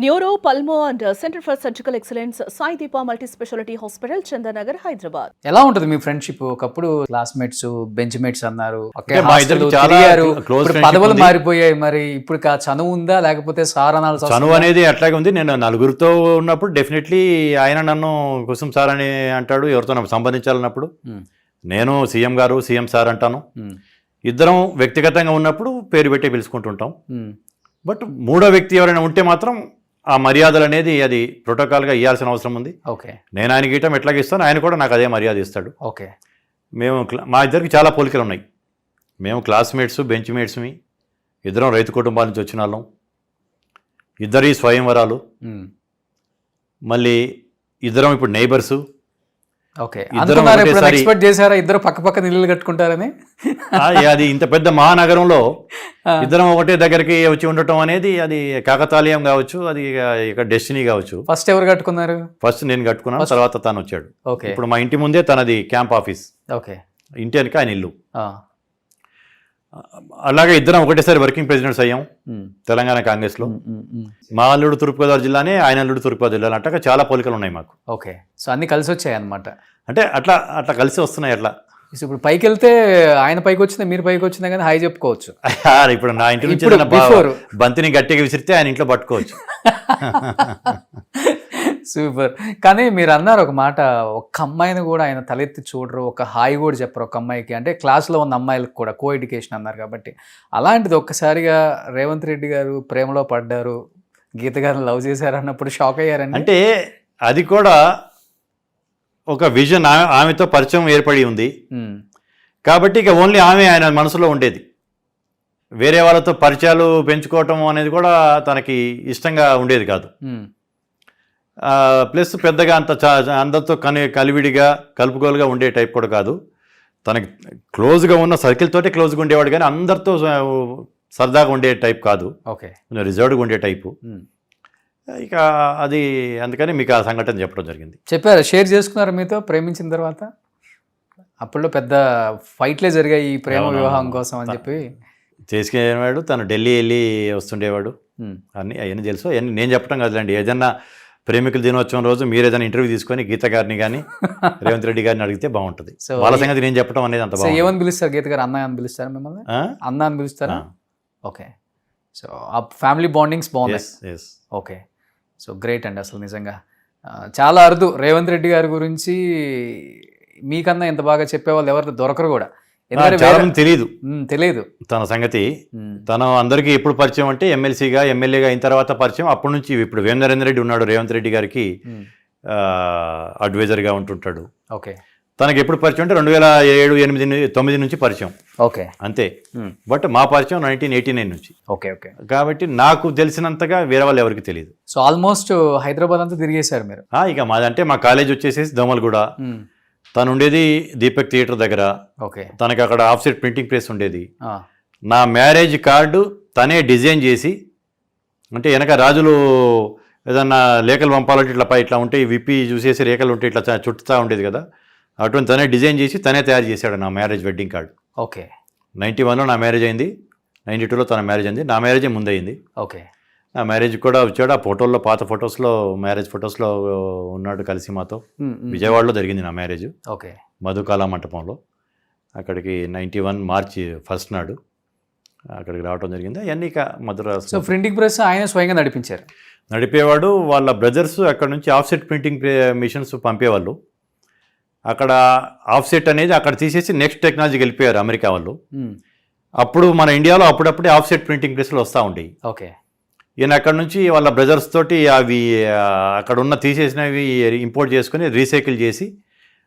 Neuro pulmo and centre for surgical excellence Sai Deepa multi speciality hospital Chandanagar Hyderabad. ఎలా ఉంటుంది మీ friendship? ఒకప్పుడు క్లాస్మేట్స్, బెంచ్ మేట్స్ అన్నారు, ఒకే మా హాస్టల్ ఇద్దరికి చాలా తిరిగారు. close ఇప్పుడు friendship పదవులు ఉంది. మారిపోయాయి. మరి ఇప్పుడు చనువు ఉందా లేకపోతే సార్ అనాల్సి చనువు వస్తుందా? అనేది అట్లాగే ఉంది. నేను నలుగురితో ఉన్నప్పుడు డెఫినెట్లీ ఆయన నన్ను కుసుమ్ సార్ అని అంటాడు, ఎవరితో నాకు సంబంధించాలన్నప్పుడు నేను సీఎం సార్ అంటాను. ఇద్దరం వ్యక్తిగతంగా ఉన్నప్పుడు పేరు పెట్టి పిలుచుకుంటుంటాం. బట్ మూడో వ్యక్తి ఎవరైనా ఉంటే మాత్రం ఆ మర్యాదలు అనేది అది ప్రోటోకాల్గా ఇవ్వాల్సిన అవసరం ఉంది. ఓకే, నేను ఆయనకి ఇవ్వటం ఎట్లాగ ఇస్తాను, ఆయన కూడా నాకు అదే మర్యాద ఇస్తాడు. ఓకే. మేము మా ఇద్దరికి చాలా పోలికలు ఉన్నాయి. మేము క్లాస్మేట్స్, బెంచ్ మేట్స్మి, ఇద్దరం రైతు కుటుంబాల నుంచి వచ్చిన వాళ్ళం, ఇద్దరి స్వయంవరాలు, మళ్ళీ ఇద్దరం ఇప్పుడు నైబర్సు. ఓకే, అనుకున్నారు ఎప్పుడైనా ఎక్స్పెక్ట్ చేశారా ఇద్దరు పక్క పక్క ఇల్లు కట్టుకుంటారని? అది ఇంత పెద్ద మహానగరంలో ఇద్దరం ఒకటే దగ్గరికి వచ్చి ఉండటం అనేది అది కాకతాళీయం కావచ్చు, అది ఇక డెస్టినీ కావచ్చు. ఫస్ట్ ఎవరు కట్టుకున్నారు? ఫస్ట్ నేను కట్టుకున్నాను, తర్వాత తను వచ్చాడు. ఓకే, ఇప్పుడు మా ఇంటి ముందే తనది క్యాంప్ ఆఫీస్, ఓకే, ఇంటి వెనక ఆయన ఇల్లు. అలాగే ఇద్దరం ఒకటేసారి వర్కింగ్ ప్రెసిడెంట్స్ అయ్యాం తెలంగాణ కాంగ్రెస్లో. మా అల్లుడు తూర్పుగోదావరి జిల్లానే, ఆయన అల్లుడు తూర్పుగోదావరి జిల్లా. అట్లా చాలా పోలికలు ఉన్నాయి మాకు. ఓకే, సో అన్ని కలిసి వచ్చాయి అనమాట. అంటే అట్లా అట్లా కలిసి వస్తున్నాయి. అట్లా ఇప్పుడు పైకి వెళ్తే ఆయన పైకి వచ్చినా మీరు పైకి వచ్చినా కానీ హాయ్ చెప్పుకోవచ్చు. ఇప్పుడు నా ఇంటి నుంచి ఇప్పుడు before. బంతిని గట్టిగా విసిరితే ఆయన ఇంట్లో పట్టుకోవచ్చు. సూపర్. కానీ మీరు అన్నారు ఒక మాట, ఒక్క అమ్మాయిని కూడా ఆయన తలెత్తి చూడరు, ఒక హాయి కూడా చెప్పరు ఒక అమ్మాయికి. అంటే క్లాస్లో ఉన్న అమ్మాయిలకు కూడా కో ఎడ్యుకేషన్ అన్నారు కాబట్టి. అలాంటిది ఒక్కసారిగా రేవంత్ రెడ్డి గారు ప్రేమలో పడ్డారు, గీత గారిని లవ్ చేశారు అన్నప్పుడు షాక్ అయ్యారండి? అంటే అది కూడా ఒక విజన్, ఆమెతో పరిచయం ఏర్పడి ఉంది కాబట్టి ఇక ఓన్లీ ఆమె ఆయన మనసులో ఉండేది. వేరే వాళ్ళతో పరిచయాలు పెంచుకోవటం అనేది కూడా తనకి ఇష్టంగా ఉండేది కాదు. ప్లస్ పెద్దగా అంత అందరితో కలివిడిగా కలుపుకోలుగా ఉండే టైప్ కూడా కాదు. తనకి క్లోజ్గా ఉన్న సర్కిల్ తోటే క్లోజ్గా ఉండేవాడు, కానీ అందరితో సరదాగా ఉండే టైప్ కాదు. ఓకే, రిజర్వ్డ్గా ఉండే టైపు. ఇక అది అందుకని మీకు ఆ సంఘటన చెప్పడం జరిగింది. చెప్పారు, షేర్ చేసుకున్నారు మీతో ప్రేమించిన తర్వాత? అప్పట్లో పెద్ద ఫైట్లే జరిగాయి ఈ ప్రేమ వివాహం కోసం అని చెప్పి. చేసుకునేవాడు, తను ఢిల్లీ వెళ్ళి వస్తుండేవాడు. అవన్నీ తెలుసు. అవన్నీ నేను చెప్పడం కాదులేండి. ఏదన్నా ప్రేమికుల దినోత్సవం రోజు మీరు ఏదైనా ఇంటర్వ్యూ తీసుకొని గీత గారిని కానీ రేవంత్ రెడ్డి గారిని అడిగితే బాగుంటుంది. వాళ్ళ సంగతి నేను చెప్పడం అనేది అంత బాగుంది. ఏమని పిలుస్తారు గీత గారు? అన్న అని పిలుస్తారా మిమ్మల్ని? అన్న అని పిలుస్తారా? ఓకే, సో ఆ ఫ్యామిలీ బాండింగ్స్ బాగున్నాయి. ఓకే, సో గ్రేట్ అండి. అసలు నిజంగా చాలా అరుదు రేవంత్ రెడ్డి గారి గురించి మీకన్నా ఎంత బాగా చెప్పేవాళ్ళు ఎవరు దొరకరు కూడా. తెలియదు తన సంగతి. తను అందరికీ ఎప్పుడు పరిచయం అంటే ఎమ్మెల్యేగా అయిన తర్వాత పరిచయం. అప్పటి నుంచి ఇప్పుడు వేమ నరేంద్ర రెడ్డి ఉన్నాడు, రేవంత్ రెడ్డి గారికి అడ్వైజర్గా ఉంటుంటాడు. ఓకే, తనకి ఎప్పుడు పరిచయం అంటే 2007, 8, 9 నుంచి పరిచయం. ఓకే, అంతే. బట్ మా పరిచయం 1989 నుంచి. Okay, okay. కాబట్టి నాకు తెలిసినంతగా వేరే వాళ్ళు ఎవరికి తెలియదు. సో ఆల్మోస్ట్ హైదరాబాద్ అంతా తిరిగేశారు మీరు? ఇక మాదంటే మా కాలేజ్ వచ్చేసేసి దోమలగూడ. తను ఉండేది దీపక్ థియేటర్ దగ్గర. ఓకే, తనకి అక్కడ ఆఫ్సెట్ ప్రింటింగ్ ప్రెస్ ఉండేది. నా మ్యారేజ్ కార్డు తనే డిజైన్ చేసి, అంటే వెనక రాజులు ఏదన్నా లేఖలు పంపాలంటే ఇట్లా ఉంటే విప్పి చూసేసి రేఖలు ఉంటే ఇట్లా చుట్టుతా ఉండేది కదా, అటువంటి తనే డిజైన్ చేసి తనే తయారు చేశాడు నా మ్యారేజ్ వెడ్డింగ్ కార్డు. ఓకే, 91లో నా మ్యారేజ్ అయింది, 92లో తన మ్యారేజ్ అయింది. నా మ్యారేజే ముందయింది. ఓకే, నా మ్యారేజ్ కూడా వచ్చాడు. ఆ ఫోటోల్లో, పాత ఫొటోస్లో, మ్యారేజ్ ఫొటోస్లో ఉన్నాడు కలిసి మాతో. విజయవాడలో జరిగింది నా మ్యారేజ్. ఓకే, మధుకాల మంటపంలో. అక్కడికి 91 మార్చి 1 నాడు అక్కడికి రావడం జరిగింది. అవన్నీ మధుర. సో ప్రింటింగ్ ప్రెస్ ఆయన స్వయంగా నడిపేవాడు. వాళ్ళ బ్రదర్స్ అక్కడ నుంచి ఆఫ్సెట్ ప్రింటింగ్ మిషన్స్ పంపేవాళ్ళు. అక్కడ ఆఫ్సెట్ అనేది అక్కడ తీసేసి నెక్స్ట్ టెక్నాలజీకి వెళ్ళిపోయారు అమెరికా వాళ్ళు. అప్పుడు మన ఇండియాలో అప్పుడప్పుడే ఆఫ్సెట్ ప్రింటింగ్ ప్రెస్లు వస్తూ ఉండేవి. ఓకే, ఈయన అక్కడ నుంచి వాళ్ళ బ్రదర్స్ తోటి అవి అక్కడ ఉన్న తీసేసినవి ఇంపోర్ట్ చేసుకుని రీసైకిల్ చేసి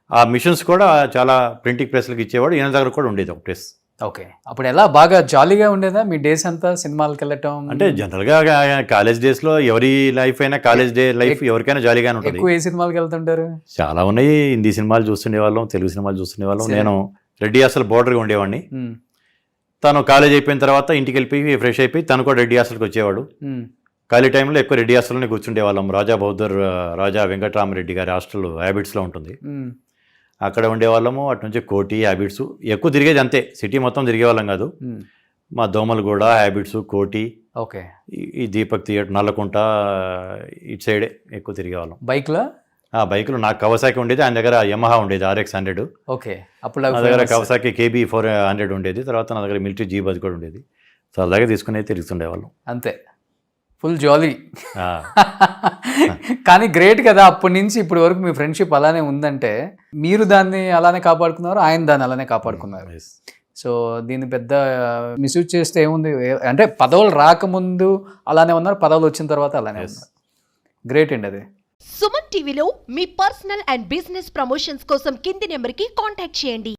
ఆ మిషన్స్ కూడా చాలా ప్రింటింగ్ ప్రెస్లకు ఇచ్చేవాడు. ఈయన దగ్గర కూడా ఉండేది ఒక ప్రెస్. ఓకే, అప్పుడు ఎలా బాగా జాలీగా ఉండేదా మీ డేస్ అంతా? సినిమాలకు వెళ్ళటం అంటే జనరల్గా కాలేజ్ డేస్లో ఎవరి లైఫ్ అయినా, కాలేజ్ డే లైఫ్ ఎవరికైనా జాలీగానే ఉంటుంది. ఎక్కువ ఏ సినిమాలకు వెళ్తుంటారు? చాలా ఉన్నాయి. హిందీ సినిమాలు చూస్తుండే వాళ్ళం, తెలుగు సినిమాలు చూస్తుండే వాళ్ళం. నేను రెడ్డి హాస్టల్ బోర్డర్గా ఉండేవాడిని. తను కాలేజ్ అయిపోయిన తర్వాత ఇంటికి వెళ్ళిపోయి ఫ్రెష్ అయిపోయి తను కూడా రెడ్డి హాస్టల్కి వచ్చేవాడు. ఖాళీ టైంలో ఎక్కువ రెడ్డి హాస్టల్లోనే కూర్చుండే వాళ్ళం. రాజా వెంకటరామరెడ్డి గారి హాస్టల్ హ్యాబిట్స్లో ఉంటుంది, అక్కడ ఉండేవాళ్ళము. అటు నుంచి కోటి, హ్యాబిట్స్ ఎక్కువ తిరిగేది. అంతే, సిటీ మొత్తం తిరిగేవాళ్ళం కాదు. మా దోమలగూడ, హ్యాబిట్స్, కోటి, ఓకే. ఈ దీపక్ థియేటర్, నల్లకుంట ఇటు సైడే ఎక్కువ తిరిగేవాళ్ళం. బైక్లో? ఆ బైకులు నాకు కవసాకి ఉండేది, ఆయన దగ్గర యమహా ఉండేది RX 100. ఓకే. అప్పుడు నా దగ్గర కవసాకి KB 400 ఉండేది. తర్వాత నా దగ్గర మిలిటరీ జీప్ అది కూడా ఉండేది. సో అలాగే తీసుకుని తిరుగుతుండేవాళ్ళం. అంతే, ఫుల్ జాలీ. ఆ. కానీ గ్రేట్ కదా, అప్పటి నుంచి ఇప్పటి వరకు మీ ఫ్రెండ్షిప్ అలానే ఉందంటే మీరు దాన్ని అలానే కాపాడుకున్నారు, ఆయన దాన్ని అలానే కాపాడుకున్నారు. Yes. సో దీన్ని పెద్ద మిస్యూజ్ చేస్తే ఏముంది, అంటే పదవులు రాకముందు అలానే ఉన్నారు, పదవులు వచ్చిన తర్వాత అలానే Yes. ఉన్నారు. గ్రేట్ అండి అది. సుమన్ టీవీలో మీ పర్సనల్ అండ్ బిజినెస్ ప్రమోషన్స్ కోసం కింది నెంబర్కి కాంటాక్ట్ చేయండి.